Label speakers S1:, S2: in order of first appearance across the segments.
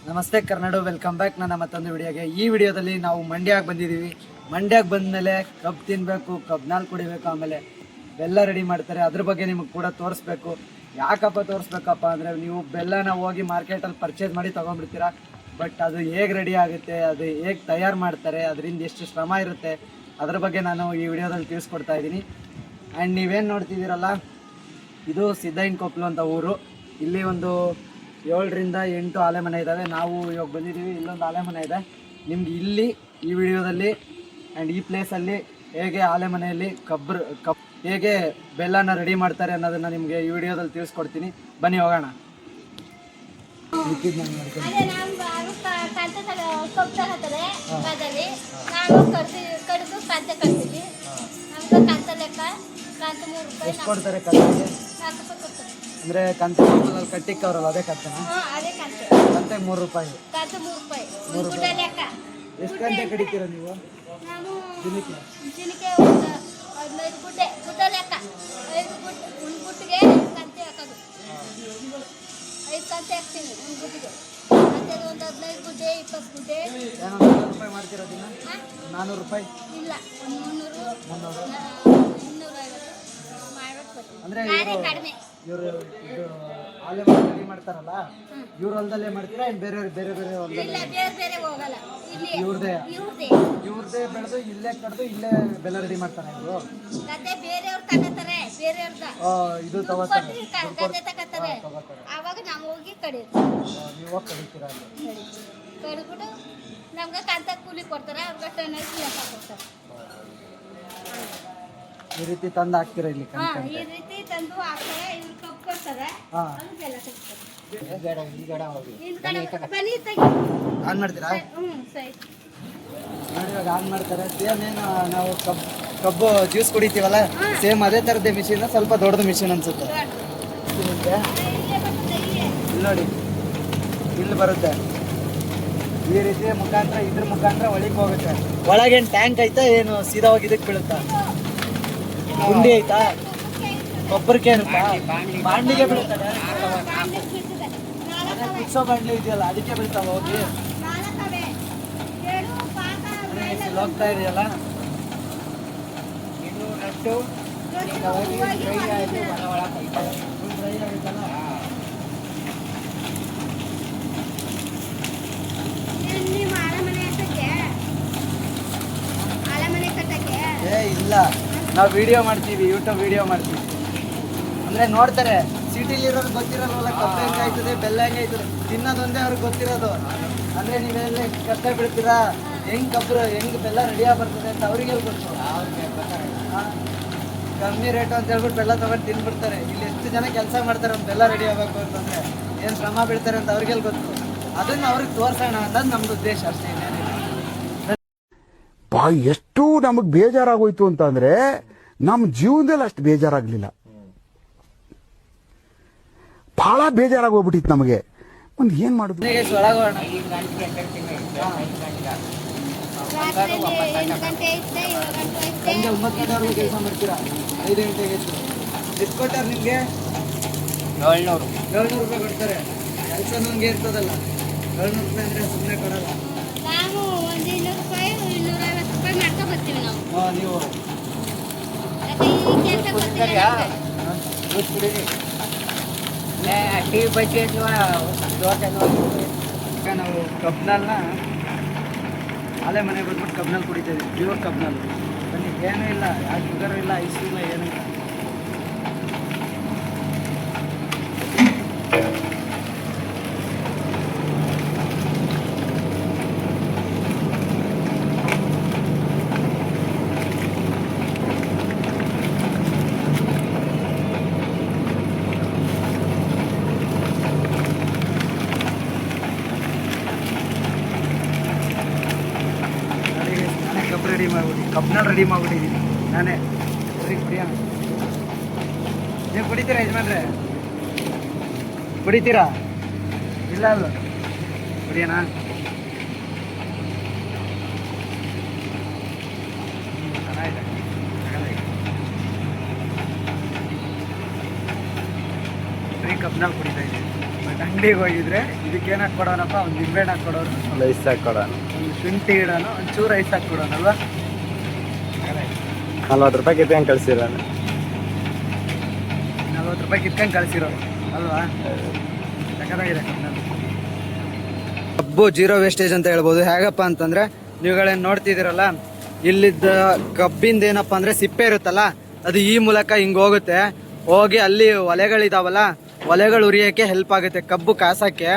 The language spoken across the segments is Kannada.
S1: ನಮಸ್ತೆ ಕರ್ನಾಡು, ವೆಲ್ಕಮ್ ಬ್ಯಾಕ್ ನನ್ನ ಮತ್ತೊಂದು ವಿಡಿಯೋಗೆ. ಈ ವಿಡಿಯೋದಲ್ಲಿ ನಾವು ಮಂಡ್ಯಕ್ಕೆ ಬಂದಿದ್ದೀವಿ. ಮಂಡ್ಯಕ್ಕೆ ಬಂದಮೇಲೆ ಕಬ್ಬು ತಿನ್ನಬೇಕು, ಕಬ್ಬಿನಾಲ್ ಕುಡಿಬೇಕು, ಆಮೇಲೆ ಬೆಲ್ಲ ರೆಡಿ ಮಾಡ್ತಾರೆ. ಅದ್ರ ಬಗ್ಗೆ ನಿಮಗೆ ಕೂಡ ತೋರಿಸ್ಬೇಕು. ಯಾಕಪ್ಪ ತೋರಿಸ್ಬೇಕಪ್ಪ ಅಂದರೆ, ನೀವು ಬೆಲ್ಲನ ಹೋಗಿ ಮಾರ್ಕೆಟಲ್ಲಿ ಪರ್ಚೇಸ್ ಮಾಡಿ ತೊಗೊಂಡ್ಬಿಡ್ತೀರಾ. ಬಟ್ ಅದು ಹೇಗೆ ರೆಡಿ ಆಗುತ್ತೆ, ಅದು ಹೇಗೆ ತಯಾರು ಮಾಡ್ತಾರೆ, ಅದರಿಂದ ಎಷ್ಟು ಶ್ರಮ ಇರುತ್ತೆ, ಅದ್ರ ಬಗ್ಗೆ ನಾನು ಈ ವಿಡಿಯೋದಲ್ಲಿ ತಿಳಿಸ್ಕೊಡ್ತಾ ಇದ್ದೀನಿ. ಆ್ಯಂಡ್ ನೀವೇನು ನೋಡ್ತಿದ್ದೀರಲ್ಲ, ಇದು ಸಿದ್ದಯ್ಯನಕೊಪ್ಲು ಅಂತ ಊರು. ಇಲ್ಲಿ ಒಂದು 7ರಿಂದ 8 ಆಲೆ ಮನೆ ಇದ್ದಾವೆ. ನಾವು ಇವಾಗ ಬಂದಿದ್ದೀವಿ, ಇಲ್ಲೊಂದು ಆಲೆ ಮನೆ ಇದೆ. ನಿಮ್ಗೆ ಇಲ್ಲಿ ಈ ವಿಡಿಯೋದಲ್ಲಿ ಆ್ಯಂಡ್ ಈ ಪ್ಲೇಸಲ್ಲಿ ಹೇಗೆ ಆಲೆ ಮನೆಯಲ್ಲಿ ಕಬ್ಬು ಹೇಗೆ ಬೆಲ್ಲನ ರೆಡಿ ಮಾಡ್ತಾರೆ ಅನ್ನೋದನ್ನು ನಿಮಗೆ ಈ ವಿಡಿಯೋದಲ್ಲಿ ತಿಳಿಸ್ಕೊಡ್ತೀನಿ. ಬನ್ನಿ ಹೋಗೋಣ. ಎಷ್ಟು ಕೊಡ್ತಾರೆ ಕಂತಿಗೆ? ಅಂದ್ರೆ ಕಂತೆ ಕಟ್ಟಿಕ್ಕವ್ರಲ್ಲ, ಅದೇ ಕಂತೆನಾ? ಕಂತೆ 3 ರೂಪಾಯಿ. 3 ರೂಪಾಯಿ. ಎಷ್ಟು ಗಂಟೆ ಕಡಿತೀರಾ ನೀವು ದಿನಕ್ಕೆ?
S2: 15 ಗುಡ್ಡೆ ಲೆಕ್ಕ. 5 ಗುಟ್ಟಿಗೆ ಕಂತೆ ಹಾಕೋದು. 5 ಕಂತೆ ಹಾಕ್ತೀನಿ ಒಂದು ಗುಟ್ಟಿಗೆ. ಮತ್ತೆ ಒಂದು 15 ಗುಡ್ಡೆ 20 ಗುಡ್ಡೆ.
S1: 400 ರೂಪಾಯಿ ಮಾಡ್ತೀರಾ ದಿನ? 400 ರೂಪಾಯಿ
S2: ಇಲ್ಲ, 300
S1: ಅಂದ್ರೆ
S2: ಕಡಿಮೆ.
S1: ಇವರು ಇದು ಆಲೆ ರೆಡಿ ಮಾಡ್ತಾರಲ್ಲ, ಇವ್ರ ಹೊಲದಲ್ಲೇ ಮಾಡ್ತೀರಾ ಏನು ಬೇರೆ ಬೇರೆ ಹೊಲದಲ್ಲಿ?
S2: ಇಲ್ಲ, ಬೇರೆ ಬೇರೆ ಹೋಗಲ್ಲ. ಇಲ್ಲಿ
S1: ಇವ್ರದೇ ಬೆಳೆದು ಇಲ್ಲೇ ಕಡ್ದು ಇಲ್ಲೇ ಬೆಲ್ಲ ರೆಡಿ ಮಾಡ್ತಾರೆ ಇವರು.
S2: ಗದ್ದೆ ಬೇರೆಯವ್ರು ತಗೋತಾರೆ, ಬೇರೆಯವ್ರದ
S1: ಇದು ತಗೋತಾರೆ,
S2: ಗದ್ದೆ ತಗೋತಾರೆ. ಆವಾಗ ನಾವು ಹೋಗಿ ಕಡಿಯೋದು.
S1: ನೀವು ಹೋಗಿ ಕಡಿತೀರಾ?
S2: ಕಡಿದ್ಬಿಟ್ಟು ನಮ್ಗೆ ಕಂತ ಕೂಲಿ ಕೊಡ್ತಾರೆ, ಅವ್ರಿಗೆ ಟನ್ನಲ್ಲಿ ಲೆಕ್ಕ ಕೊಡ್ತಾರೆ.
S1: ಈ ರೀತಿ ತಂದು ಹಾಕ್ತೀರಾ ಇಲ್ಲಿ?
S2: ಈ ರೀತಿ ತಂದು ಹಾಕ್ತಾರೆ. ಇವ್ರು ಕಬ್ಬು ಕೊಡ್ತಾರೆ, ಅದು ಬೆಲ್ಲ ಕೊಡ್ತಾರೆ.
S1: ಆನ್ ಮಾಡ್ತೀರಾ?
S2: ಸರಿ.
S1: ನೋಡಿ, ಇವಾಗ ಆನ್ ಮಾಡ್ತಾರೆ. ಸೇಮ್ ಏನು ನಾವು ಕಬ್ಬು ಜ್ಯೂಸ್ ಕುಡಿತೀವಲ್ಲ, ಸೇಮ್ ಅದೇ ಥರದ್ದೇ ಮಿಷಿನ್, ಸ್ವಲ್ಪ ದೊಡ್ಡದು ಮಿಷಿನ್ ಅನ್ಸುತ್ತೆ. ಇಲ್ಲಿ ನೋಡಿ, ಇಲ್ಲಿ ಬರುತ್ತೆ. ಈ ರೀತಿ ಮುಖಾಂತರ ಇದ್ರ ಮುಖಾಂತರ ಒಳಗೆ ಹೋಗುತ್ತೆ. ಒಳಗೇನು ಟ್ಯಾಂಕ್ ಐತಾ ಏನು ಸೀದಾ ಹೋಗಿ ಇದಕ್ಕೆ ಬೀಳುತ್ತಾ? ಗುಂಡಿ ಐತಾ? ಗೊಬ್ಬರಕ್ಕೆ ಏನಪ್ಪಾ? ಬಾಂಡ್ಲಿಗೆ ಬೀಳುತ್ತದೆ. ಮಿಕ್ಸೋ ಬಾಂಡ್ಲಿ ಇದೆಯಲ್ಲ, ಅದಕ್ಕೆ ಬೀಳ್ತಾವ ಹೋಗಿ. ಹೋಗ್ತಾ ಇದೆಯಲ್ಲ, ಇದು ನಟ್ಟು ಡ್ರೈ ಆಗುತ್ತಲ್ಲ. ಏ ಇಲ್ಲ, ನಾವು ವಿಡಿಯೋ ಮಾಡ್ತೀವಿ, ಯೂಟ್ಯೂಬ್ ವಿಡಿಯೋ ಮಾಡ್ತೀವಿ. ಅಂದರೆ ನೋಡ್ತಾರೆ, ಸಿಟಿಲಿರೋರು ಗೊತ್ತಿರೋಲ್ಲ ಕಬ್ಬು ಹೆಂಗೆ ಆಯ್ತದೆ, ಬೆಲ್ಲ ಹೆಂಗೆ ಆಯ್ತದೆ, ತಿನ್ನೋದೊಂದೇ ಅವ್ರಿಗೆ ಗೊತ್ತಿರೋದು. ಅಂದರೆ ನೀವೆಲ್ಲ ಕಷ್ಟ ಬಿಡ್ತೀರಾ, ಹೆಂಗೆ ಕಬ್ಬು ಹೆಂಗೆ ಬೆಲ್ಲ ರೆಡಿಯಾಗಿ ಬರ್ತದೆ ಅಂತ ಅವ್ರಿಗೆ ಗೊತ್ತು. ಕಮ್ಮಿ ರೇಟು ಅಂತ ಹೇಳ್ಬಿಟ್ಟು ಬೆಲ್ಲ ತೊಗೊಂಡು ತಿನ್ಬಿಡ್ತಾರೆ. ಇಲ್ಲಿ ಎಷ್ಟು ಜನ ಕೆಲಸ ಮಾಡ್ತಾರೆ ಒಂದು ಬೆಲ್ಲ ರೆಡಿ ಆಗಬೇಕು ಅಂತಂದರೆ, ಏನು ಶ್ರಮ ಬೀಳ್ತಾರೆ ಅಂತ ಅವ್ರಿಗೆ ಗೊತ್ತು. ಅದನ್ನು ಅವ್ರಿಗೆ ತೋರಿಸೋಣ ಅನ್ನೋದು ನಮ್ಮದು ಉದ್ದೇಶ ಅಷ್ಟೇ.
S3: ಎಷ್ಟು ನಮಗೆ ಬೇಜಾರಾಗೋಯ್ತು ಅಂತಂದ್ರೆ, ನಮ್ಮ ಜೀವನದಲ್ಲಿ ಅಷ್ಟು ಬೇಜಾರಾಗ್ಲಿಲ್ಲ, ಬಹಳ ಬೇಜಾರಾಗೋಗ್ಬಿಟ್ಟಿತ್ತು ನಮಗೆ. ಒಂದು ಏನ್ ಮಾಡುದು?
S1: ಸಂಜೆ 9 ಗಂಟೆವರೆಗೂ ಕೆಲಸ ಮಾಡ್ತೀರಾ? 5 ಗಂಟೆಗೆ ಎಷ್ಟು ಕೊಟ್ಟಾರೆ ನಿಮಗೆ? 700 ರೂಪಾಯಿ ಕೊಡ್ತಾರೆ. ಕೆಲಸ ನಂಗೆ ಇರ್ತದಲ್ಲ, 700 ರೂಪಾಯಿ ಅಂದರೆ ಸುಮ್ಮನೆ ಕೊಡಲ್ಲ.
S2: ನಾವು ಒಂದು 200 ರೂಪಾಯಿ 250 ರೂಪಾಯಿ ಮಾಡ್ಕೊ ಬರ್ತೀವಿ ನಾವು.
S1: ನೀವು ನಾವು ಕಬ್ಬಿನಲ್ನ ಆಲೆ ಮನೆಗೆ ಬಂದ್ಬಿಟ್ಟು ಕಬ್ಬಿನಲ್ಲಿ ಕುಡಿತೀವಿ, ಪ್ಯೂರ್ ಕಬ್ಬಿನಲ್ಲಿ. ಬನ್ನಿ, ಏನೂ ಇಲ್ಲ, ಯಾವ ಶುಗರು ಇಲ್ಲ, ಐಸ್ ಇಲ್ಲ, ಏನೂ ಇಲ್ಲ. ಕಬ್ಬಿನಲ್ಲಿ ರೆಡಿ ಮಾಡ್ಬಿಟ್ಟಿದ್ದೀನಿ ನಾನೇ. ಸರಿ, ಕುಡಿಯೋಣ. ನೀವು ಕುಡಿತೀರಾ ಯಜಮಾನ್ರೆ? ಕುಡಿತೀರಾ? ಇಲ್ಲ ಅಲ್ಲ, ಕುಡಿಯೋಣ. ಚೆನ್ನಾಗಿದೆ. ಬರೀ ಕಬ್ಬಿನಲ್ಲಿ ಕುಡಿತಾ ಇದ್ದೀನಿ. ಅಂಗಡಿಗೆ ಹೋಗಿದ್ರೆ ಇದಕ್ಕೇನು ಹಾಕ್ಕೊಡೋಣಪ್ಪ, ಒಂದು ನಿಂಬೆಹಣ್ಣು ಹಾಕ್ಕೊಡೋರು,
S4: ಒಂದು ಐಸ್ ಹಾಕೊಡೋಣ,
S1: ಒಂದು ಶುಂಠಿ ಇಡೋಣ, ಒಂಚೂರು ಐಸ್ ಹಾಕ್ಕೊಡೋಣಲ್ವಾ.
S4: 40 ರೂಪಾಯಿ ಕಿತ್ಕೊಂಡು ಕಳಿಸಿರೋಣ.
S1: 40 ರೂಪಾಯಿ ಕಿತ್ಕೊಂಡು ಕಳಿಸಿರೋರು ಅಲ್ವಾ. ಸಕ್ಕತ್ತಾಗಿದೆ ಕಬ್ಬು. ಜೀರೋ ವೇಸ್ಟೇಜ್ ಅಂತ ಹೇಳ್ಬೋದು. ಹೇಗಪ್ಪ ಅಂತಂದ್ರೆ ನೀವುಗಳೇನು ನೋಡ್ತಿದ್ದೀರಲ್ಲ, ಇಲ್ಲಿದ್ದ ಕಬ್ಬಿಂದ ಏನಪ್ಪ ಅಂದ್ರೆ ಸಿಪ್ಪೆ ಇರುತ್ತಲ್ಲ, ಅದು ಈ ಮೂಲಕ ಹಿಂಗೆ ಹೋಗುತ್ತೆ, ಹೋಗಿ ಅಲ್ಲಿ ಒಲೆಗಳಿದಾವಲ್ಲ, ಒಲೆಗಳು ಉರಿಯೋಕ್ಕೆ ಹೆಲ್ಪ್ ಆಗುತ್ತೆ. ಕಬ್ಬು ಕಾಸಕ್ಕೆ,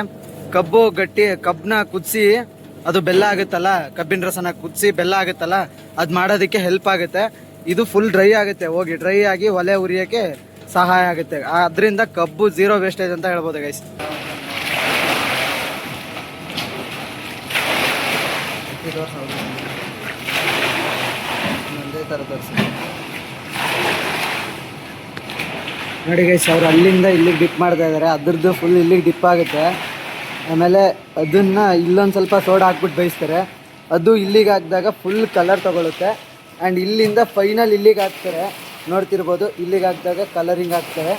S1: ಕಬ್ಬು ಗಟ್ಟಿ ಕಬ್ಬನ್ನ ಕುದಿಸಿ ಅದು ಬೆಲ್ಲ ಆಗುತ್ತಲ್ಲ, ಕಬ್ಬಿನ ರಸನ ಕುದಿಸಿ ಬೆಲ್ಲ ಆಗುತ್ತಲ್ಲ, ಅದು ಮಾಡೋದಕ್ಕೆ ಹೆಲ್ಪ್ ಆಗುತ್ತೆ. ಇದು ಫುಲ್ ಡ್ರೈ ಆಗುತ್ತೆ, ಹೋಗಿ ಡ್ರೈ ಆಗಿ ಒಲೆ ಉರಿಯೋಕ್ಕೆ ಸಹಾಯ ಆಗುತ್ತೆ. ಅದರಿಂದ ಕಬ್ಬು ಜೀರೋ ವೇಸ್ಟೇಜ್ ಅಂತ ಹೇಳ್ಬೋದು ಗೈಸ್. ಒಂದೇ ಥರ ತೋರಿಸಿ ನೋಡಿ ಗೈಸ್, ಅವ್ರು ಅಲ್ಲಿಂದ ಇಲ್ಲಿಗೆ ಡಿಪ್ ಮಾಡ್ತಾ ಇದ್ದಾರೆ. ಅದ್ರದ್ದು ಫುಲ್ ಇಲ್ಲಿಗೆ ಡಿಪ್ ಆಗುತ್ತೆ. ಆಮೇಲೆ ಅದನ್ನು ಇಲ್ಲೊಂದು ಸ್ವಲ್ಪ ಸೋಡಾ ಹಾಕ್ಬಿಟ್ಟು ಬೇಯಿಸ್ತಾರೆ. ಅದು ಇಲ್ಲಿಗೆ ಹಾಕಿದಾಗ ಫುಲ್ ಕಲರ್ ತಗೊಳುತ್ತೆ. ಆ್ಯಂಡ್ ಇಲ್ಲಿಂದ ಫೈನಲ್ ಇಲ್ಲಿಗೆ ಹಾಕ್ತಾರೆ, ನೋಡ್ತಿರ್ಬೋದು. ಇಲ್ಲಿಗೆ ಹಾಕಿದಾಗ ಕಲರಿಂಗ್ ಹಾಕ್ತಾರೆ.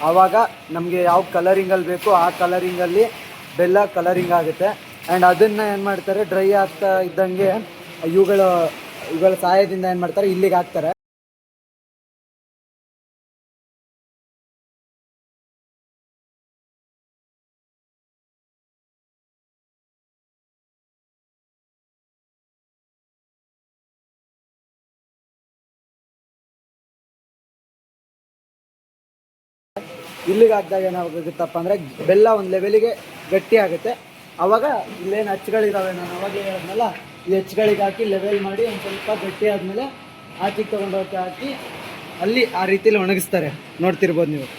S1: ಆವಾಗ ನಮಗೆ ಯಾವ ಕಲರಿಂಗಲ್ಲಿ ಬೇಕು ಆ ಕಲರಿಂಗಲ್ಲಿ ಬೆಲ್ಲ ಕಲರಿಂಗ್ ಆಗುತ್ತೆ. ಆ್ಯಂಡ್ ಅದನ್ನು ಏನು ಮಾಡ್ತಾರೆ, ಡ್ರೈ ಆಗ್ತಾ ಇದ್ದಂಗೆ ಇವುಗಳ ಸಹಾಯದಿಂದ ಏನು ಮಾಡ್ತಾರೆ, ಇಲ್ಲಿಗೆ ಹಾಕ್ತಾರೆ. ಇಲ್ಲಿಗೆ ಹಾಕಿದಾಗ ಏನಾಗುತ್ತಪ್ಪ ಅಂದರೆ ಬೆಲ್ಲ ಒಂದು ಲೆವೆಲಿಗೆ ಗಟ್ಟಿ ಆಗುತ್ತೆ. ಆವಾಗ ಇಲ್ಲೇನು ಹಚ್ಚುಗಳಿದ್ದಾವೆ, ನಾನು ಅವಾಗಲೇ ಹೇಳಿದ್ನಲ್ಲ, ಈ ಹಚ್ಚುಗಳಿಗೆ ಹಾಕಿ ಲೆವೆಲ್ ಮಾಡಿ ಒಂದು ಸ್ವಲ್ಪ ಗಟ್ಟಿ ಆದಮೇಲೆ ಆಚೆಗೆ ತೊಗೊಂಡೋಗಿ ಹಾಕಿ ಅಲ್ಲಿ ಆ ರೀತಿಲಿ ಒಣಗಿಸ್ತಾರೆ, ನೋಡ್ತಿರ್ಬೋದು ನೀವು.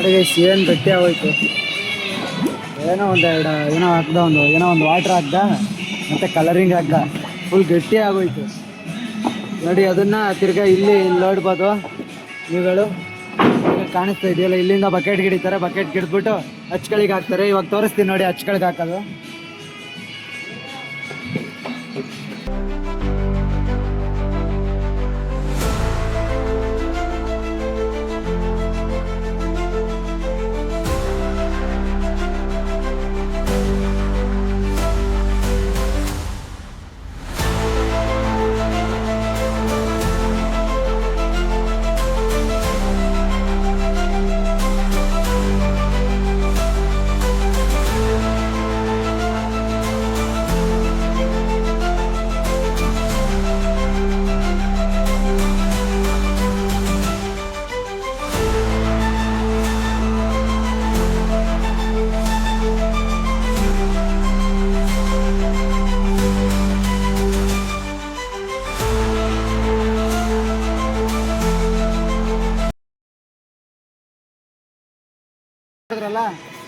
S1: ನೋಡಿ ಏನು ಗಟ್ಟಿ ಆಗೋಯ್ತು. ಏನೋ ಒಂದು ವಾಟ್ರ್ ಹಾಕ್ದ, ಮತ್ತು ಕಲರಿಂಗ್ ಹಾಕ್ದ, ಫುಲ್ ಗಟ್ಟಿ ಆಗೋಯ್ತು ನೋಡಿ. ಅದನ್ನು ತಿರ್ಗಾ ಇಲ್ಲಿ ನೋಡ್ಬೋದು ನೀವುಗಳು, ಕಾಣಿಸ್ತಾ ಇದೆಯಲ್ಲ, ಇಲ್ಲಿಂದ ಬಕೆಟ್ ಗಿಡಿತಾರೆ, ಬಕೆಟ್ ಗಿಡ್ಬಿಟ್ಟು ಹಚ್ಗಳಿಗೆ ಹಾಕ್ತಾರೆ. ಇವಾಗ ತೋರಿಸ್ತೀನಿ ನೋಡಿ ಹಚ್ಗಳಿಗೆ ಹಾಕೋದು.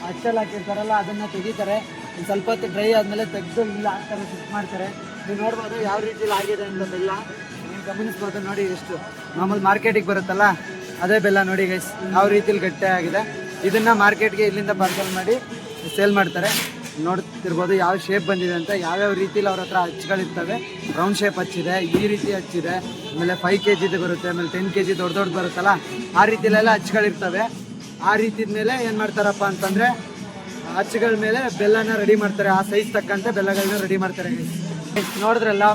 S1: ಹಚ್ಚಲ್ಲಿ ಹಾಕಿರ್ತಾರಲ್ಲ, ಅದನ್ನು ತೆಗಿತಾರೆ. ಒಂದು ಸ್ವಲ್ಪ ಹೊತ್ತು ಡ್ರೈ ಆದಮೇಲೆ ತೆಗೆದು ಇಲ್ಲ ಹಾಕ್ತಾರೆ, ಶಿಫ್ಟ್ ಮಾಡ್ತಾರೆ. ನೀವು ನೋಡ್ಬೋದು ಯಾವ ರೀತಿಲಿ ಆಗಿದೆ ಅಂತ ಬೆಲ್ಲ, ನೀವು ಗಮನಿಸ್ಬೋದು. ನೋಡಿ ಎಷ್ಟು ಮಾಮೂಲು ಮಾರ್ಕೆಟಿಗೆ ಬರುತ್ತಲ್ಲ ಅದೇ ಬೆಲ್ಲ ನೋಡಿ ಗೈಸ್, ಯಾವ ರೀತಿಲಿ ಗಟ್ಟಿ ಆಗಿದೆ. ಇದನ್ನು ಮಾರ್ಕೆಟ್ಗೆ ಇಲ್ಲಿಂದ ಪಾರ್ಸಲ್ ಮಾಡಿ ಸೇಲ್ ಮಾಡ್ತಾರೆ. ನೋಡ್ತಿರ್ಬೋದು ಯಾವ ಶೇಪ್ ಬಂದಿದೆ ಅಂತ, ಯಾವ್ಯಾವ ರೀತಿಲಿ ಅವ್ರ ಹತ್ರ ಹಚ್ಚುಗಳಿರ್ತವೆ. ರೌಂಡ್ ಶೇಪ್ ಹಚ್ಚಿದೆ, ಈ ರೀತಿ ಹಚ್ಚಿದೆ, ಆಮೇಲೆ 5 kg ಬರುತ್ತೆ, ಆಮೇಲೆ 10 kg ದೊಡ್ಡ ಬರುತ್ತಲ್ಲ, ಆ ರೀತಿಲೆಲ್ಲ ಹಚ್ಚುಗಳಿರ್ತವೆ. ಆ ರೀತಿ ಮೇಲೆ ಏನು ಮಾಡ್ತಾರಪ್ಪ ಅಂತಂದರೆ ಹಚ್ಚುಗಳ ಮೇಲೆ ಬೆಲ್ಲನ ರೆಡಿ ಮಾಡ್ತಾರೆ. ಆ ಸೈಜ್ ತಕ್ಕಂತೆ ಬೆಲ್ಲಗಳನ್ನ ರೆಡಿ ಮಾಡ್ತಾರೆ. ನೋಡಿದ್ರಲ್ಲ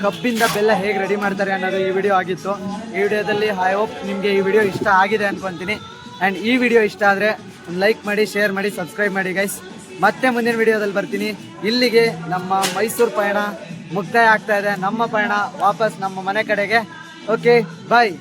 S1: ಕಬ್ಬಿಂದ ಬೆಲ್ಲ ಹೇಗೆ ರೆಡಿ ಮಾಡ್ತಾರೆ ಅನ್ನೋದು ಈ ವಿಡಿಯೋ ಆಗಿತ್ತು. ಈ ವಿಡಿಯೋದಲ್ಲಿ ಐ ಹೋಪ್ ನಿಮಗೆ ಈ ವಿಡಿಯೋ ಇಷ್ಟ ಆಗಿದೆ ಅನ್ಕೊತೀನಿ. ಆ್ಯಂಡ್ ಈ ವಿಡಿಯೋ ಇಷ್ಟ ಆದರೆ ಒಂದು ಲೈಕ್ ಮಾಡಿ, ಶೇರ್ ಮಾಡಿ, ಸಬ್ಸ್ಕ್ರೈಬ್ ಮಾಡಿ ಗೈಸ್. ಮತ್ತೆ ಮುಂದಿನ ವಿಡಿಯೋದಲ್ಲಿ ಬರ್ತೀನಿ. ಇಲ್ಲಿಗೆ ನಮ್ಮ ಮೈಸೂರು ಪಯಣ ಮುಕ್ತಾಯ ಆಗ್ತಾ ಇದೆ. ನಮ್ಮ ಪಯಣ ವಾಪಸ್ ನಮ್ಮ ಮನೆ ಕಡೆಗೆ. ಓಕೆ, ಬಾಯ್.